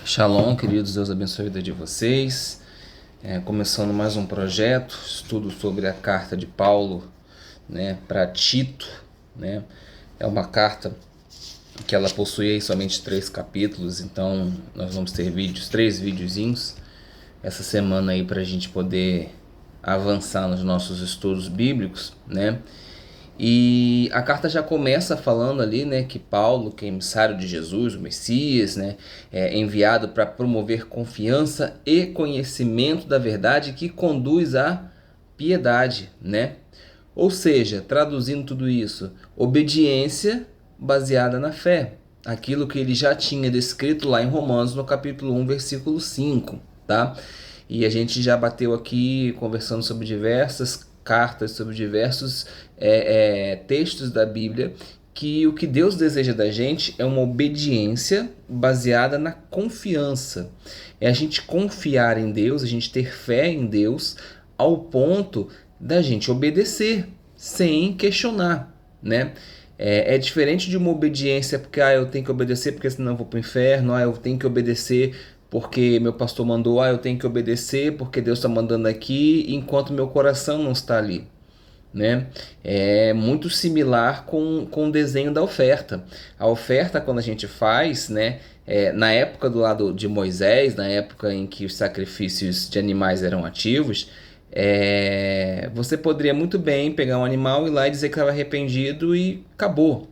Shalom, queridos, Deus abençoe a vida de vocês. Começando mais um projeto, estudo sobre a carta de Paulo, para Tito, né? É uma carta que ela possui aí somente 3 capítulos, então nós vamos ter três videozinhos essa semana aí para a gente poder avançar nos nossos estudos bíblicos, né? E a carta já começa falando ali, né, que Paulo, que é emissário de Jesus, o Messias, né, é enviado para promover confiança e conhecimento da verdade que conduz à piedade, né? Ou seja, traduzindo tudo isso, obediência baseada na fé, aquilo que ele já tinha descrito lá em Romanos no capítulo 1, versículo 5, tá? E a gente já bateu aqui conversando sobre diversas cartas, sobre diversos textos da Bíblia, que o que Deus deseja da gente é uma obediência baseada na confiança. É a gente confiar em Deus, a gente ter fé em Deus ao ponto da gente obedecer sem questionar, né? É diferente de uma obediência porque eu tenho que obedecer porque senão eu vou para o inferno, eu tenho que obedecer porque meu pastor mandou, eu tenho que obedecer porque Deus está mandando aqui, enquanto meu coração não está ali, né? É muito similar com o desenho da oferta. A oferta, quando a gente faz, né? Na época do lado de Moisés, na época em que os sacrifícios de animais eram ativos, você poderia muito bem pegar um animal e ir lá e dizer que estava arrependido e acabou.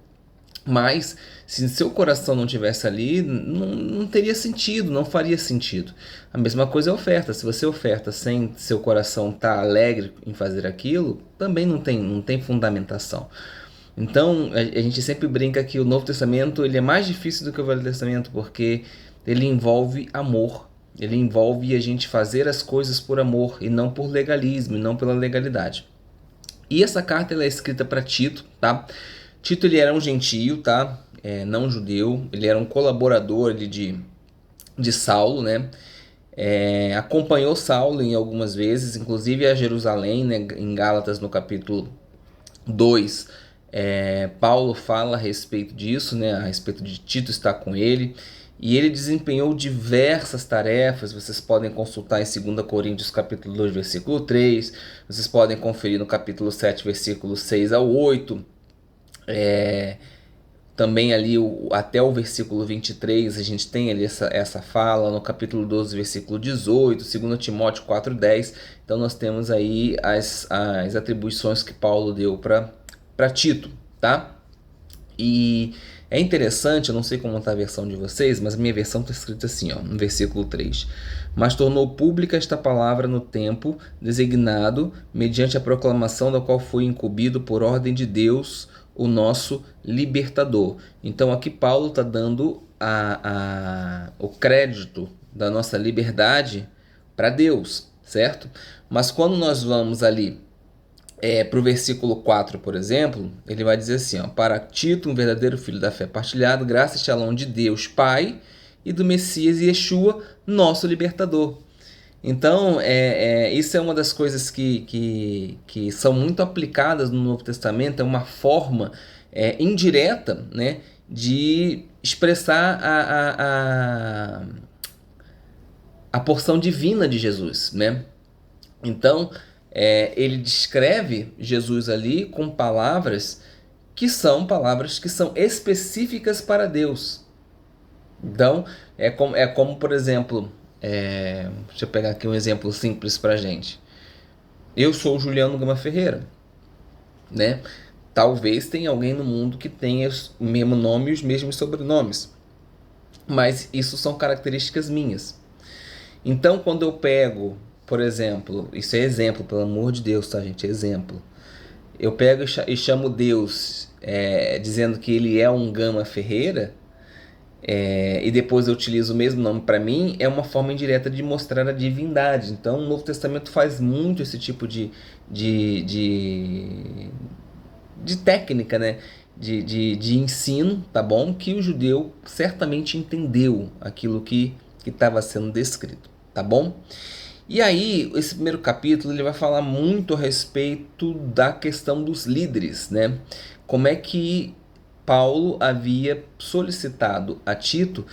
Mas se seu coração não tivesse ali, não teria sentido, não faria sentido. A mesma coisa é a oferta. Se você oferta sem seu coração estar alegre em fazer aquilo, também não tem fundamentação. Então a gente sempre brinca que o Novo Testamento ele é mais difícil do que o Velho Testamento, porque ele envolve amor. Ele envolve a gente fazer as coisas por amor e não por legalismo, e não pela legalidade. E essa carta ela é escrita para Tito, tá? Tito ele era um gentio, tá? Não judeu. Ele era um colaborador de Saulo, né? Acompanhou Saulo em algumas vezes, inclusive a Jerusalém, né? Em Gálatas no capítulo 2. Paulo fala a respeito disso, né? A respeito de Tito estar com ele. E ele desempenhou diversas tarefas, vocês podem consultar em 2 Coríntios capítulo 2, versículo 3, vocês podem conferir no capítulo 7, versículo 6 ao 8, também ali até o versículo 23, a gente tem ali essa fala, no capítulo 12, versículo 18, 2 Timóteo 4:10, então nós temos aí as atribuições que Paulo deu para Tito, tá? E é interessante, eu não sei como está a versão de vocês, mas a minha versão está escrita assim, no versículo 3. Mas tornou pública esta palavra no tempo designado, mediante a proclamação da qual foi incumbido por ordem de Deus, o nosso libertador. Então aqui Paulo está dando o crédito da nossa liberdade para Deus, certo? Mas quando nós vamos ali para o versículo 4, por exemplo, ele vai dizer assim, para Tito, um verdadeiro filho da fé partilhado, graça e shalom de Deus Pai e do Messias Yeshua, nosso libertador. Então, isso é uma das coisas que são muito aplicadas no Novo Testamento, é uma forma indireta, né, de expressar a porção divina de Jesus, né? Então, ele descreve Jesus ali com palavras que são específicas para Deus. Então, como por exemplo, deixa eu pegar aqui um exemplo simples para a gente. Eu sou o Juliano Gama Ferreira, né? Talvez tenha alguém no mundo que tenha o mesmo nome e os mesmos sobrenomes, mas isso são características minhas. Então, quando eu pego, por exemplo, isso é exemplo, pelo amor de Deus, tá, gente? Exemplo. Eu pego e chamo Deus dizendo que ele é um Gama Ferreira, e depois eu utilizo o mesmo nome para mim, é uma forma indireta de mostrar a divindade. Então, o Novo Testamento faz muito esse tipo de técnica, né? De ensino, tá bom? Que o judeu certamente entendeu aquilo que estava sendo descrito, tá bom? E aí, esse primeiro capítulo ele vai falar muito a respeito da questão dos líderes, né? Como é que Paulo havia solicitado a Tito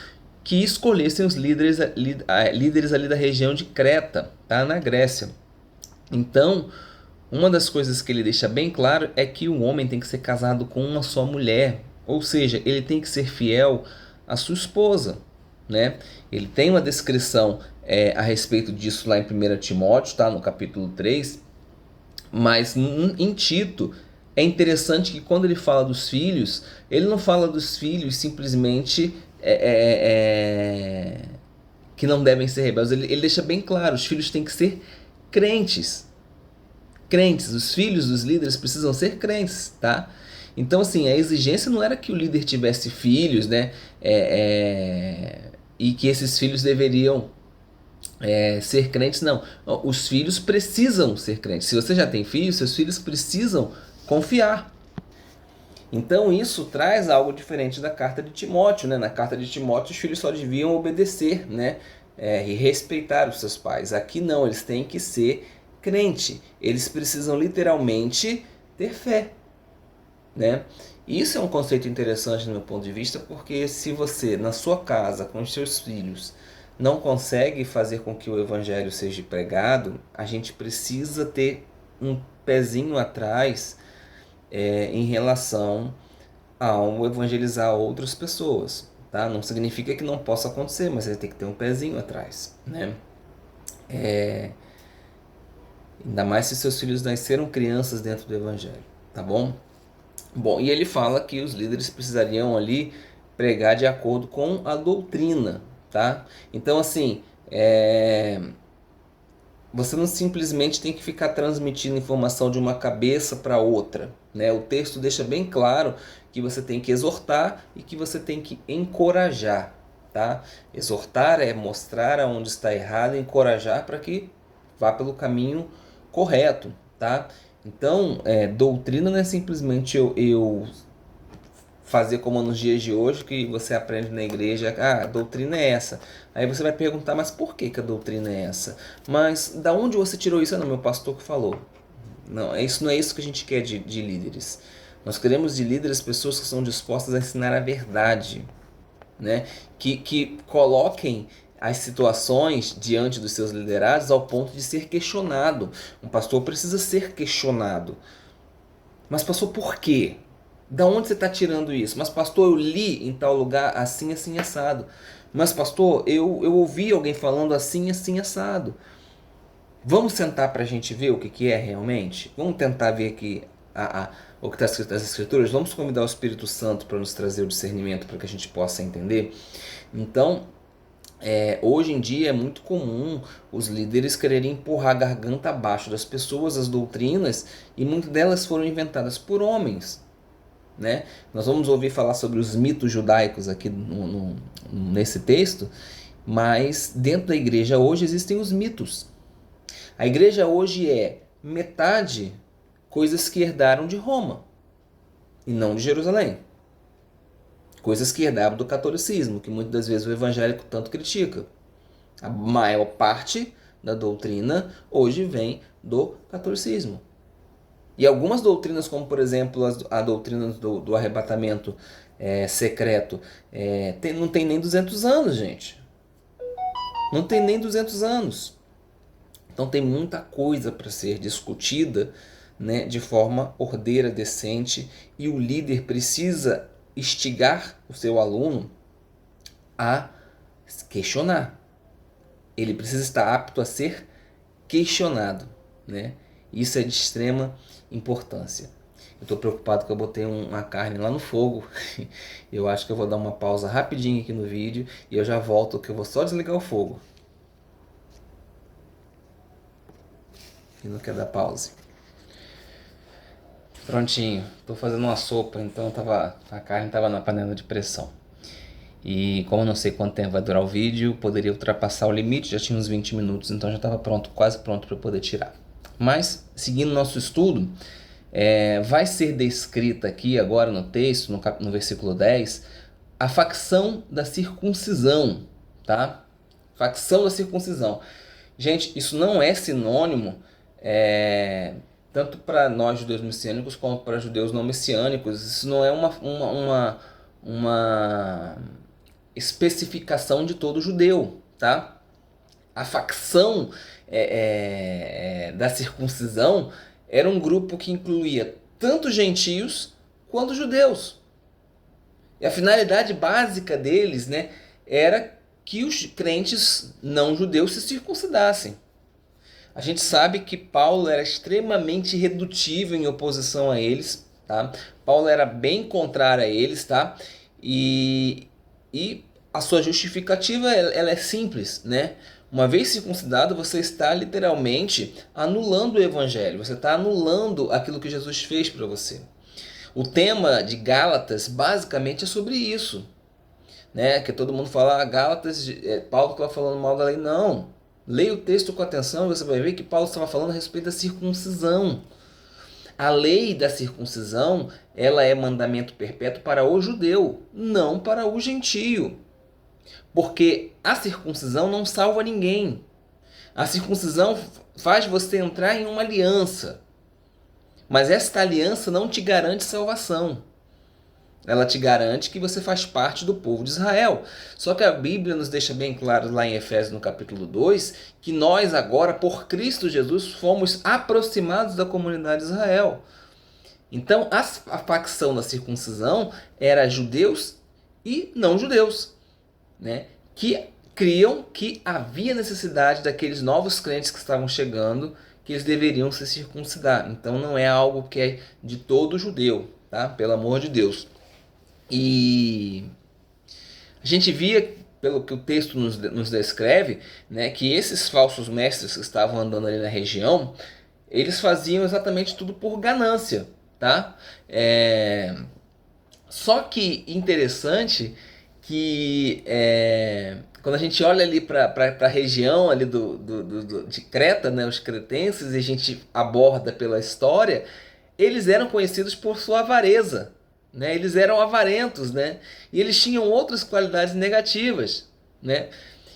que escolhessem os líderes ali da região de Creta, tá? Na Grécia. Então, uma das coisas que ele deixa bem claro é que o homem tem que ser casado com uma só mulher, ou seja, ele tem que ser fiel à sua esposa, né? Ele tem uma descrição a respeito disso lá em 1 Timóteo, tá? No capítulo 3, mas em Tito é interessante que quando ele fala dos filhos, ele não fala dos filhos simplesmente que não devem ser rebeldes, ele deixa bem claro, os filhos têm que ser crentes. Crentes, os filhos dos líderes precisam ser crentes, tá? Então, assim, a exigência não era que o líder tivesse filhos, né? E que esses filhos deveriam ser crentes, não. Os filhos precisam ser crentes. Se você já tem filhos, seus filhos precisam confiar. Então, isso traz algo diferente da carta de Timóteo, né? Na carta de Timóteo, os filhos só deviam obedecer, né? E respeitar os seus pais. Aqui não, eles têm que ser crente. Eles precisam literalmente ter fé, né? Isso é um conceito interessante do meu ponto de vista, porque se você, na sua casa, com os seus filhos, não consegue fazer com que o evangelho seja pregado, a gente precisa ter um pezinho atrás em relação ao evangelizar outras pessoas, tá? Não significa que não possa acontecer, mas ele tem que ter um pezinho atrás, né? Ainda mais se seus filhos nasceram crianças dentro do evangelho, tá bom? Bom, e ele fala que os líderes precisariam ali pregar de acordo com a doutrina, tá? Então, assim, você não simplesmente tem que ficar transmitindo informação de uma cabeça para outra, né? O texto deixa bem claro que você tem que exortar e que você tem que encorajar, tá? Exortar é mostrar aonde está errado e encorajar para que vá pelo caminho correto, tá? Então, doutrina não é simplesmente eu fazer como nos dias de hoje, que você aprende na igreja, a doutrina é essa. Aí você vai perguntar, mas por que a doutrina é essa? Mas da onde você tirou isso? Não, meu pastor que falou. Não, não é isso que a gente quer de líderes. Nós queremos de líderes pessoas que são dispostas a ensinar a verdade, né? Que coloquem as situações diante dos seus liderados ao ponto de ser questionado. Um pastor precisa ser questionado. Mas pastor, por quê? Da onde você está tirando isso? Mas pastor, eu li em tal lugar assim, assim, assado. Mas pastor, eu ouvi alguém falando assim, assim, assado. Vamos sentar para a gente ver o que é realmente? Vamos tentar ver aqui o que está escrito nas Escrituras? Vamos convidar o Espírito Santo para nos trazer o discernimento para que a gente possa entender? Então, hoje em dia é muito comum os líderes quererem empurrar a garganta abaixo das pessoas, as doutrinas, e muitas delas foram inventadas por homens, né? Nós vamos ouvir falar sobre os mitos judaicos aqui nesse texto, mas dentro da igreja hoje existem os mitos. A igreja hoje é metade coisas que herdaram de Roma e não de Jerusalém. Coisas que herdaram do catolicismo, que muitas das vezes o evangélico tanto critica. A maior parte da doutrina hoje vem do catolicismo. E algumas doutrinas, como por exemplo a doutrina do arrebatamento secreto, não tem nem 200 anos, gente. Não tem nem 200 anos. Então tem muita coisa para ser discutida, né, de forma ordeira, decente, e o líder precisa instigar o seu aluno a questionar. Ele precisa estar apto a ser questionado, né? Isso é de extrema importância. Eu estou preocupado que eu botei uma carne lá no fogo. Eu acho que eu vou dar uma pausa rapidinho aqui no vídeo e eu já volto, que eu vou só desligar o fogo. E não quer dar pause. Prontinho, estou fazendo uma sopa, então a carne estava na panela de pressão. E como eu não sei quanto tempo vai durar o vídeo, poderia ultrapassar o limite, já tinha uns 20 minutos, então já estava pronto, quase pronto para eu poder tirar. Mas, seguindo nosso estudo, vai ser descrita aqui agora no texto, no versículo 10, a facção da circuncisão, tá? Facção da circuncisão. Gente, isso não é sinônimo tanto para nós judeus messiânicos como para judeus não messiânicos. Isso não é especificação de todo judeu, tá? A facção da circuncisão era um grupo que incluía tanto gentios quanto judeus. E a finalidade básica deles, né, era que os crentes não judeus se circuncidassem. A gente sabe que Paulo era extremamente redutível em oposição a eles, tá? Paulo era bem contrário a eles, tá? E a sua justificativa ela é simples, né? Uma vez circuncidado, você está literalmente anulando o evangelho, você está anulando aquilo que Jesus fez para você. O tema de Gálatas basicamente é sobre isso, né? Que todo mundo fala, Gálatas, Paulo estava falando mal da lei. Não. Leia o texto com atenção e você vai ver que Paulo estava falando a respeito da circuncisão. A lei da circuncisão, ela é mandamento perpétuo para o judeu, não para o gentio. Porque a circuncisão não salva ninguém. A circuncisão faz você entrar em uma aliança. Mas esta aliança não te garante salvação. Ela te garante que você faz parte do povo de Israel. Só que a Bíblia nos deixa bem claro lá em Efésios no capítulo 2 que nós agora, por Cristo Jesus, fomos aproximados da comunidade de Israel. Então a facção da circuncisão era judeus e não judeus, né? Que criam que havia necessidade daqueles novos crentes que estavam chegando, que eles deveriam se circuncidar. Então não é algo que é de todo judeu, tá? Pelo amor de Deus. E a gente via, pelo que o texto nos descreve, né, que esses falsos mestres que estavam andando ali na região, eles faziam exatamente tudo por ganância, tá? Só que interessante que quando a gente olha ali para a região ali de Creta, né, os cretenses, e a gente aborda pela história, eles eram conhecidos por sua avareza. Né? Eles eram avarentos, né? E eles tinham outras qualidades negativas, né?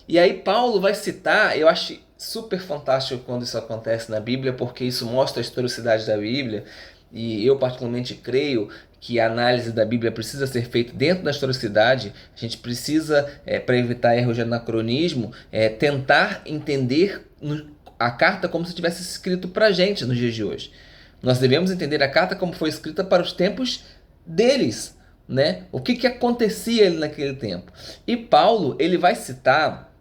E aí Paulo vai citar, eu acho super fantástico quando isso acontece na Bíblia, porque isso mostra a historicidade da Bíblia, e eu particularmente creio que a análise da Bíblia precisa ser feita dentro da historicidade. A gente precisa, para evitar erros de anacronismo, tentar entender a carta como se tivesse escrito para a gente nos dias de hoje. Nós devemos entender a carta como foi escrita para os tempos deles, né? O que acontecia ali naquele tempo. E Paulo, ele vai citar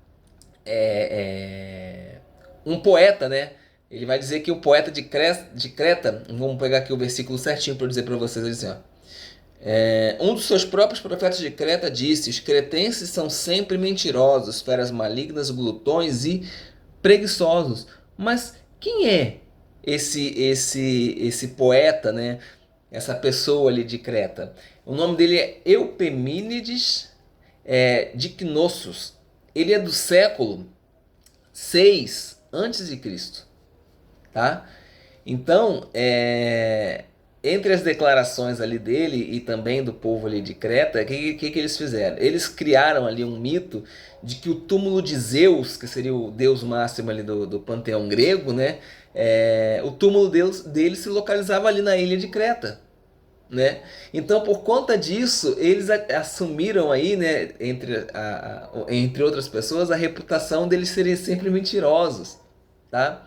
um poeta, né? Ele vai dizer que o poeta de Creta, vamos pegar aqui o versículo certinho para dizer para vocês, ele diz assim, ó, um dos seus próprios profetas de Creta disse: os cretenses são sempre mentirosos, feras malignas, glutões e preguiçosos. Mas quem é esse poeta, né? Essa pessoa ali de Creta? O nome dele é Eupemínides de Knossos. Ele é do século 6 a.C., tá? Então, entre as declarações ali dele e também do povo ali de Creta, o que eles fizeram? Eles criaram ali um mito de que o túmulo de Zeus, que seria o deus máximo ali do panteão grego, né? O túmulo dele se localizava ali na ilha de Creta, né? Então, por conta disso, eles assumiram aí, né, entre outras pessoas, a reputação deles serem sempre mentirosos, tá?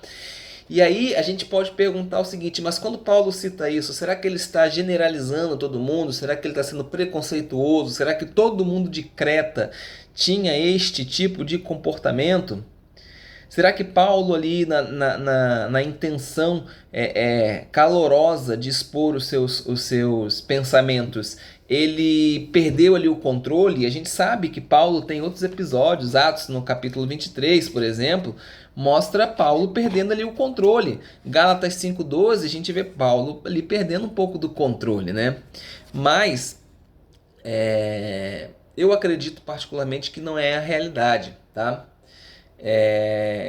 E aí a gente pode perguntar o seguinte: mas quando Paulo cita isso, será que ele está generalizando todo mundo? Será que ele está sendo preconceituoso? Será que todo mundo de Creta tinha este tipo de comportamento? Será que Paulo ali na intenção calorosa de expor os seus pensamentos, ele perdeu ali o controle? A gente sabe que Paulo tem outros episódios, Atos no capítulo 23, por exemplo, mostra Paulo perdendo ali o controle. Gálatas 5:12, a gente vê Paulo ali perdendo um pouco do controle, né? Mas eu acredito particularmente que não é a realidade, tá?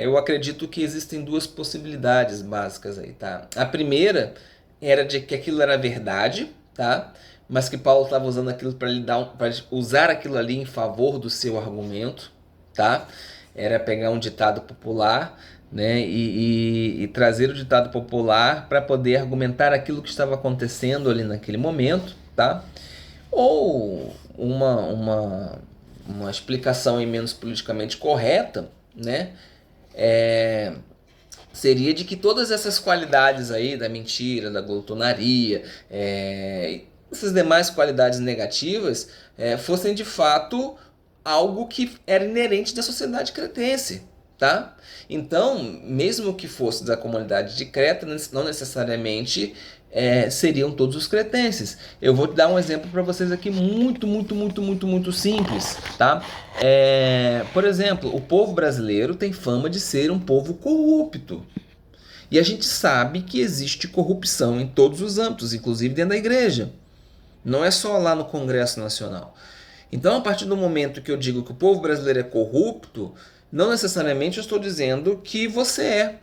Eu acredito que existem duas possibilidades básicas aí, tá? A primeira era de que aquilo era verdade, tá? Mas que Paulo estava usando aquilo para usar aquilo ali em favor do seu argumento, tá? Era pegar um ditado popular, né, e trazer o ditado popular para poder argumentar aquilo que estava acontecendo ali naquele momento, tá? Ou uma explicação aí menos politicamente correta, né? Seria de que todas essas qualidades aí da mentira, da glutonaria, essas demais qualidades negativas fossem de fato algo que era inerente da sociedade cretense, tá? Então, mesmo que fosse da comunidade de Creta, não necessariamente seriam todos os cretenses. Eu vou dar um exemplo para vocês aqui muito simples, tá? Por exemplo, o povo brasileiro tem fama de ser um povo corrupto. E a gente sabe que existe corrupção em todos os âmbitos, inclusive dentro da igreja. Não é só lá no Congresso Nacional. Então, a partir do momento que eu digo que o povo brasileiro é corrupto, não necessariamente eu estou dizendo que você é.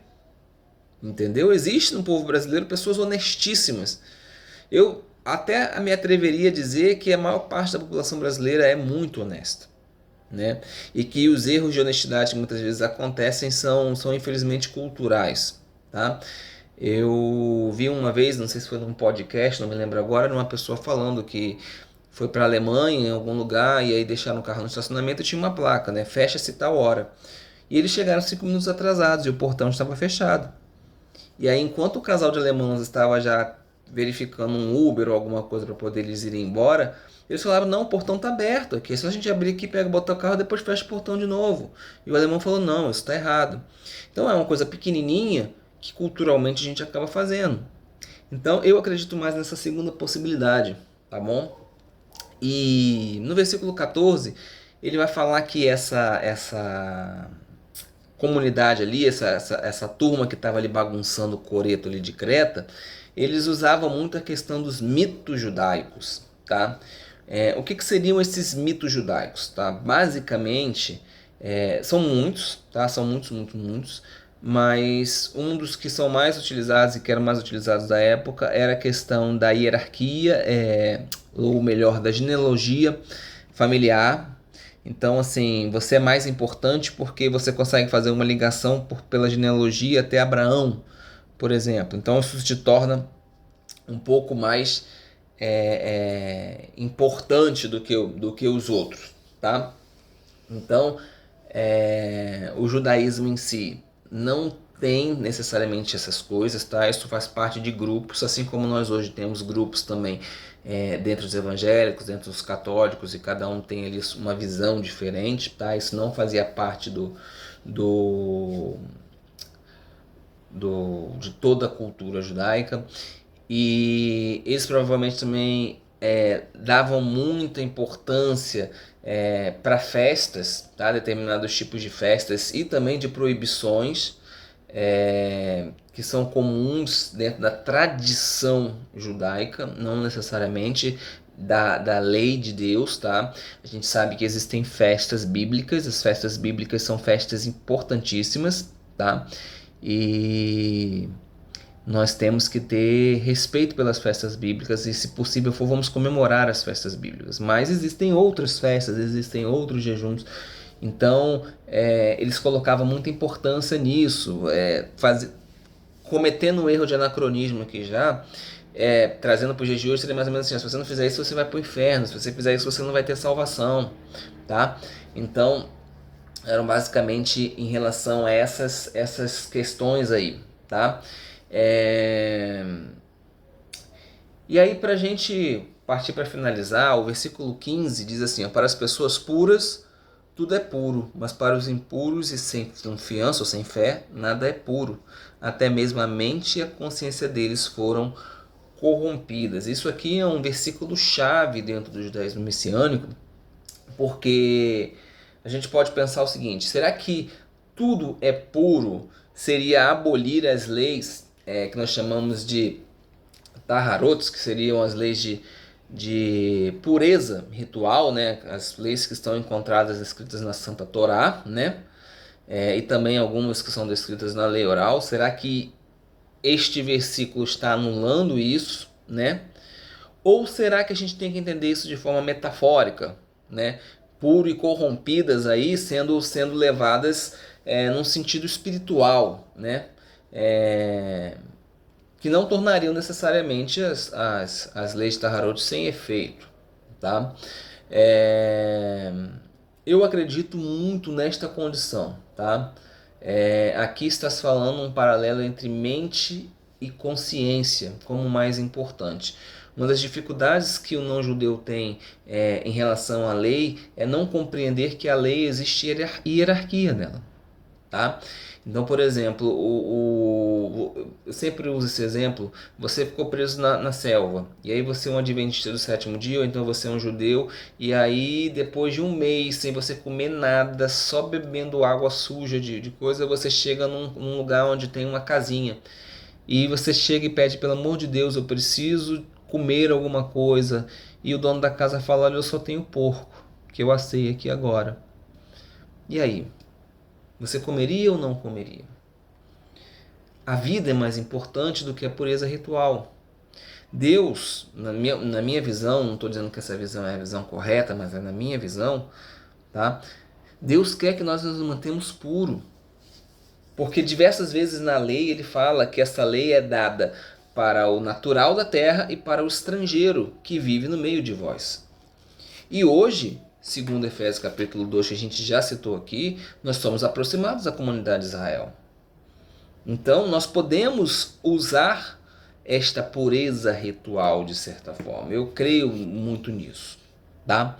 Entendeu? Existe no povo brasileiro pessoas honestíssimas. Eu até me atreveria a dizer que a maior parte da população brasileira é muito honesta, né? E que os erros de honestidade que muitas vezes acontecem são infelizmente culturais, tá? Eu vi uma vez, não sei se foi num podcast, não me lembro agora, uma pessoa falando que foi para a Alemanha, em algum lugar, e aí deixaram o carro no estacionamento e tinha uma placa, né? Fecha-se tal hora. E eles chegaram 5 minutos atrasados e o portão estava fechado. E aí, enquanto o casal de alemãos estava já verificando um Uber ou alguma coisa para poder eles irem embora, eles falaram, não, o portão está aberto aqui, é só a gente abrir aqui, pega, botar o carro, depois fecha o portão de novo. E o alemão falou, não, isso está errado. Então é uma coisa pequenininha que culturalmente a gente acaba fazendo. Então eu acredito mais nessa segunda possibilidade, tá bom? E no versículo 14, ele vai falar que essa comunidade ali, essa turma que estava ali bagunçando o coreto ali de Creta, eles usavam muito a questão dos mitos judaicos, tá? O que seriam esses mitos judaicos, tá? Basicamente, são muitos, tá? São muitos, mas um dos que são mais utilizados e que eram mais utilizados da época era a questão da hierarquia, ou melhor, da genealogia familiar. Então, assim, você é mais importante porque você consegue fazer uma ligação pela genealogia até Abraão, por exemplo. Então, isso te torna um pouco mais importante do que os outros, tá? Então, o judaísmo em si não tem necessariamente essas coisas, tá? Isso faz parte de grupos, assim como nós hoje temos grupos também dentro dos evangélicos, dentro dos católicos, e cada um tem ali uma visão diferente, tá? Isso não fazia parte de toda a cultura judaica, e eles provavelmente também davam muita importância para festas, tá? Determinados tipos de festas e também de proibições que são comuns dentro da tradição judaica, não necessariamente da lei de Deus, tá? A gente sabe que existem festas bíblicas, as festas bíblicas são festas importantíssimas, tá? E nós temos que ter respeito pelas festas bíblicas e, se possível for, vamos comemorar as festas bíblicas. Mas existem outras festas, existem outros jejuns. Então, eles colocavam muita importância nisso, cometendo um erro de anacronismo aqui já, trazendo para o dia de hoje, seria mais ou menos assim, se você não fizer isso, você vai para o inferno, se você fizer isso, você não vai ter salvação, tá? Então, eram basicamente em relação a essas questões aí, tá? E aí, para a gente partir para finalizar, o versículo 15 diz assim, ó, para as pessoas puras, tudo é puro, mas para os impuros e sem confiança ou sem fé, nada é puro. Até mesmo a mente e a consciência deles foram corrompidas. Isso aqui é um versículo chave dentro do judaísmo messiânico, porque a gente pode pensar o seguinte, será que tudo é puro seria abolir as leis que nós chamamos de taharotos, que seriam as leis de pureza ritual, né? As leis que estão encontradas escritas na Santa Torá, né? E também algumas que são descritas na lei oral. Será que este versículo está anulando isso, né? Ou será que a gente tem que entender isso de forma metafórica, né? Puro e corrompidas aí sendo levadas num sentido espiritual, né? Que não tornariam necessariamente as leis de Taharot sem efeito, tá? Eu acredito muito nesta condição, tá? Aqui estás falando um paralelo entre mente e consciência como mais importante. Uma das dificuldades que o não-judeu tem em relação à lei é não compreender que a lei existe hierarquia nela, tá? Então, por exemplo, eu sempre uso esse exemplo. Você ficou preso na selva, e aí você é um adventista do sétimo dia, ou então você é um judeu, e aí depois de um mês sem você comer nada, só bebendo água suja de coisa, você chega num lugar onde tem uma casinha. E você chega e pede, pelo amor de Deus, eu preciso comer alguma coisa. E o dono da casa fala, olha, eu só tenho porco, que eu assei aqui agora. E aí? Você comeria ou não comeria? A vida é mais importante do que a pureza ritual. Deus, na minha visão, não estou dizendo que essa visão é a visão correta, mas é na minha visão, tá? Deus quer que nós nos mantemos puros. Porque diversas vezes na lei ele fala que essa lei é dada para o natural da terra e para o estrangeiro que vive no meio de vós. E hoje, segundo Efésios capítulo 2, que a gente já citou aqui, nós somos aproximados da comunidade de Israel. Então, nós podemos usar esta pureza ritual de certa forma. Eu creio muito nisso, tá?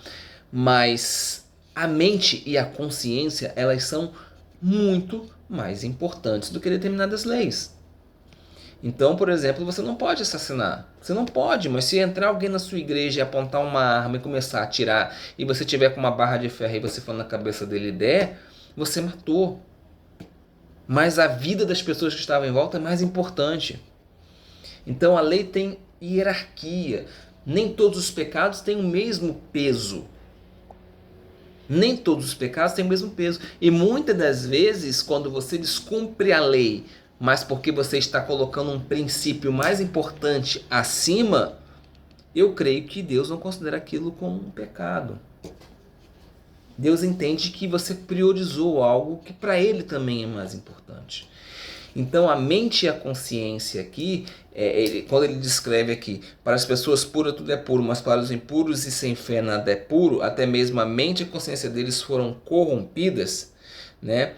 Mas a mente e a consciência, elas são muito mais importantes do que determinadas leis. Então, por exemplo, você não pode assassinar. Você não pode, mas se entrar alguém na sua igreja e apontar uma arma e começar a atirar, e você tiver com uma barra de ferro e você for na cabeça dele e der, você matou. Mas a vida das pessoas que estavam em volta é mais importante. Então a lei tem hierarquia. Nem todos os pecados têm o mesmo peso. Nem todos os pecados têm o mesmo peso. E muitas das vezes, quando você descumpre a lei, mas porque você está colocando um princípio mais importante acima, eu creio que Deus não considera aquilo como um pecado. Deus entende que você priorizou algo que para ele também é mais importante. Então a mente e a consciência aqui, quando ele descreve aqui, para as pessoas puras tudo é puro, mas para os impuros e sem fé nada é puro, até mesmo a mente e a consciência deles foram corrompidas, né?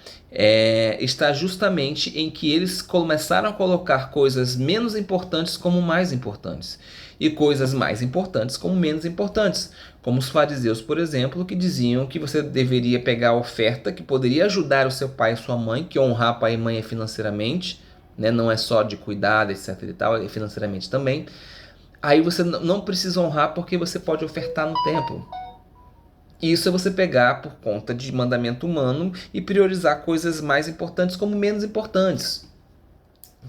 Está justamente em que eles começaram a colocar coisas menos importantes como mais importantes e coisas mais importantes como menos importantes, como os fariseus, por exemplo, que diziam que você deveria pegar a oferta que poderia ajudar o seu pai e sua mãe, que honrar pai e mãe é financeiramente, né? Não é só de cuidado, etc e tal, é financeiramente também. Aí você não precisa honrar porque você pode ofertar no templo. Isso é você pegar por conta de mandamento humano e priorizar coisas mais importantes como menos importantes,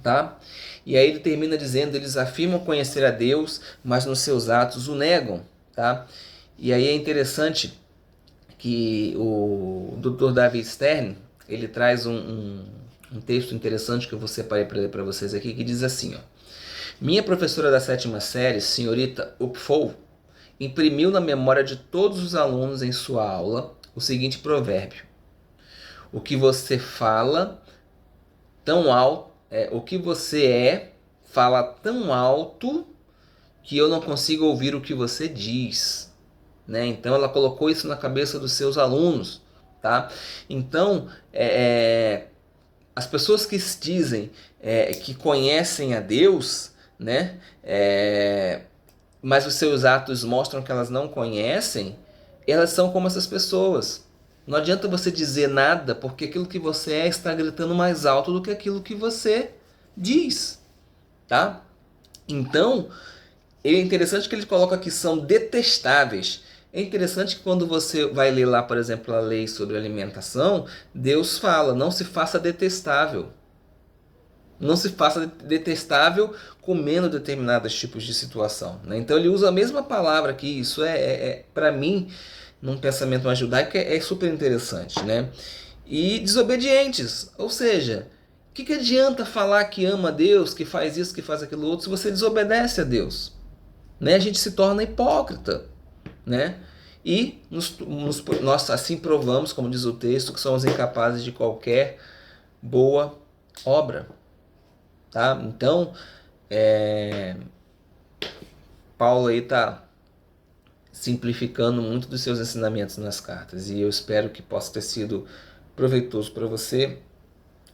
tá? E aí ele termina dizendo, eles afirmam conhecer a Deus, mas nos seus atos o negam, tá? E aí é interessante que o Dr. David Stern, ele traz um texto interessante que eu vou separar para ler para vocês aqui, que diz assim, ó: minha professora da sétima série, senhorita Upfold, imprimiu na memória de todos os alunos em sua aula o seguinte provérbio: o que você fala tão alto, o que você fala tão alto que eu não consigo ouvir o que você diz, né? Então ela colocou isso na cabeça dos seus alunos, tá? Então as pessoas que dizem que conhecem a Deus, né? Mas os seus atos mostram que elas não conhecem, elas são como essas pessoas. Não adianta você dizer nada, porque aquilo que você está gritando mais alto do que aquilo que você diz, tá? Então, é interessante que ele coloca que são detestáveis. É interessante que quando você vai ler lá, por exemplo, a lei sobre alimentação, Deus fala, não se faça detestável. Não se faça detestável comendo determinados tipos de situação, né? Então ele usa a mesma palavra aqui. Isso para mim, num pensamento mais judaico, é super interessante, né? E desobedientes, ou seja, o que adianta falar que ama a Deus, que faz isso, que faz aquilo outro, se você desobedece a Deus, né? A gente se torna hipócrita, né? E nós assim provamos, como diz o texto, que somos incapazes de qualquer boa obra. Tá? Então, Paulo aí está simplificando muito dos seus ensinamentos nas cartas. E eu espero que possa ter sido proveitoso para você.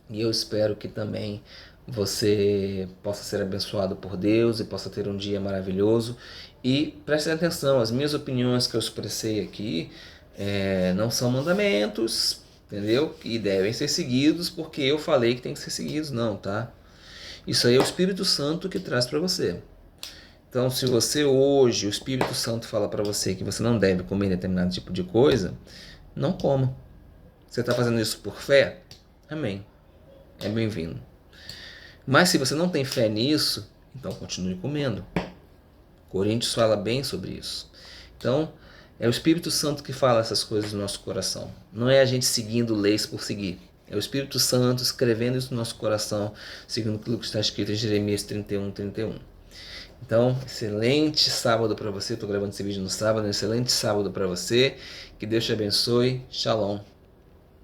E eu espero que também você possa ser abençoado por Deus e possa ter um dia maravilhoso. E preste atenção, as minhas opiniões que eu expressei aqui não são mandamentos, entendeu? E devem ser seguidos porque eu falei que tem que ser seguidos, não, tá? Isso aí é o Espírito Santo que traz para você. Então, se você hoje, o Espírito Santo fala para você que você não deve comer determinado tipo de coisa, não coma. Você está fazendo isso por fé? Amém. É bem-vindo. Mas se você não tem fé nisso, então continue comendo. Coríntios fala bem sobre isso. Então, é o Espírito Santo que fala essas coisas no nosso coração. Não é a gente seguindo leis por seguir. É o Espírito Santo escrevendo isso no nosso coração, segundo aquilo que está escrito em Jeremias 31:31. Então, excelente sábado para você. Estou gravando esse vídeo no sábado. Excelente sábado para você. Que Deus te abençoe. Shalom.